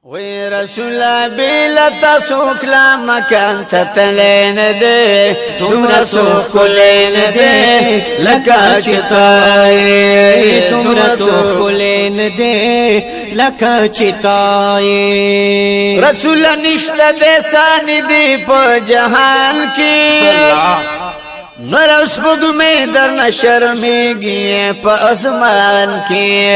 وی رسول بیل تاسو کلام مکان تتلین دے تم رسول کلین دے لکا چتائی تم رسول کلین دے لکا چتائی رسول نشت دے سانی دی پا جہان کی نور اسبگ میں در نشرمیگی پا اسمان کی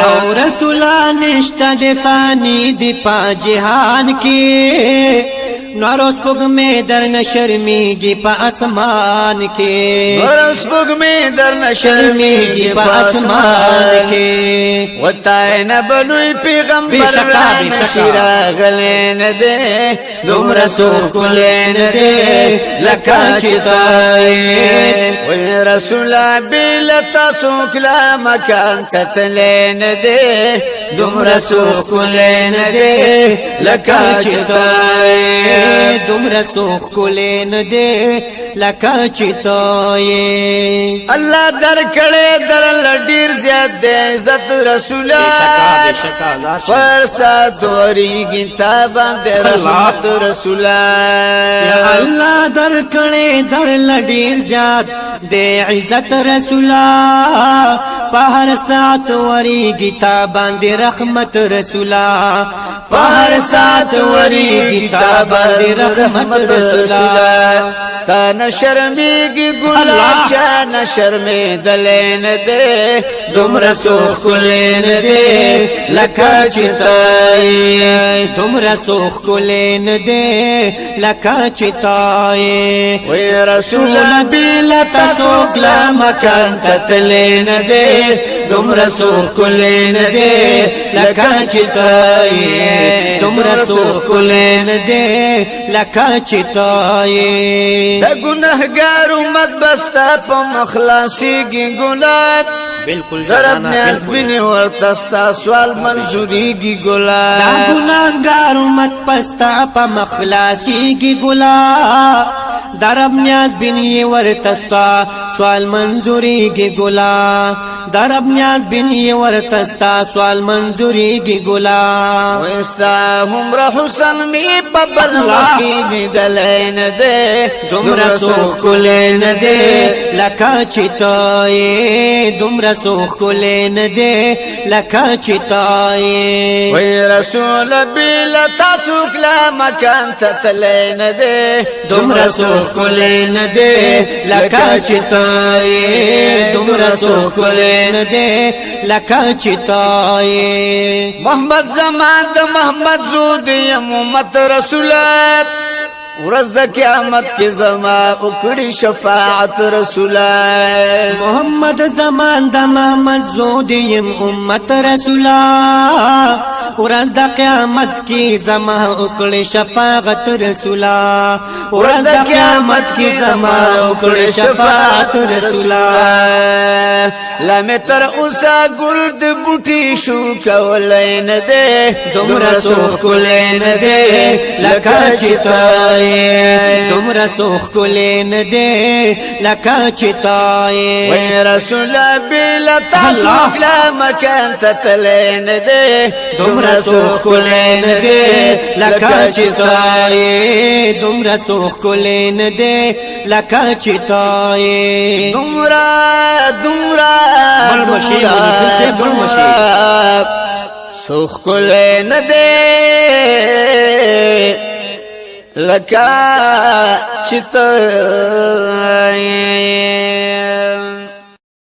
او رسولہ نشتہ دے فانی دی پا جہان کی نور اسبگ میں در نشرمیگی پا اسمان کی نور اسبگ میں در شرمیگی پا اسمان کی وطائی نبلوی پیغمبر نشیرہ غلین دے دم رسول کلین دے لکا چتائی وی رسول بیلتا سوکلا مکان کتلین دے دم رسول کلین دے لکا چتائی دم رسول کلین دے لکا چتائی اللہ در کڑے در لڈیر زیاد دے عزت رسولہ فرسا دوری گنتا باندے رحمت رسولہ اللہ در کڑے در لڈیر زیاد دے عزت رسولہ پہر سات وری گیتا باندے رحمت رسولہ پہر سات وری گیتا باندے رحمت رسولہ تا نشرمیگی گلاب چا نشرمی دلین دے دم رسول کلین دے لکا چتائی دم رسول کلین دے لکا چتائی وی رسول بیلتا سوکلا مکان تتلین دے دم رسول کلین دے لکا چتائی دم رسول کلین دے لکا چتائی دا گناہگار امت بستا پا مخلاصی گی گلاب بالکل ضرب نیاز بینی ورتستا سوال منظوری گی گلاب دا گناہگار امت پستا پا مخلاصی گی گلاب درب نیاز بینی ورتستا سوال منظوری گی گلا درب نیاز بینی ورتستا سوال منظوری گی گلا ویستا ہمر حسن می پبل وقی دلین دے دم رسول کلین دے لکا چتائی دم رسول کلین دے لکا چتائی وی رسول بیلتا سوکلا مکان تتلین دے دم رسول کلین دے لکا چتائی دم رسول کلین دے لکا چتائی محمدزمان دا محمدزودی امت رسول ورز دا قیامت کی زما اکڑی شفاعت رسول محمدزمان دا محمدزودیم امت رسول ورز دا قیامت کی زما اکڑی شفاعت رسول ورز دا قیامت کی زما اکڑی شفاعت رسول لمی تر اسا گلد بوٹی شو کولین دے دم رسول کلین دے لکا چتائی دم رسول کلین دے لکا چتائی وی رسول بیلتا سوکلا مکان تتلین دے دم رسول کلین دے لکا چتائی دم رسول کلین دے لکا چتائی دمرا سوخ کلین دے لکا چتائی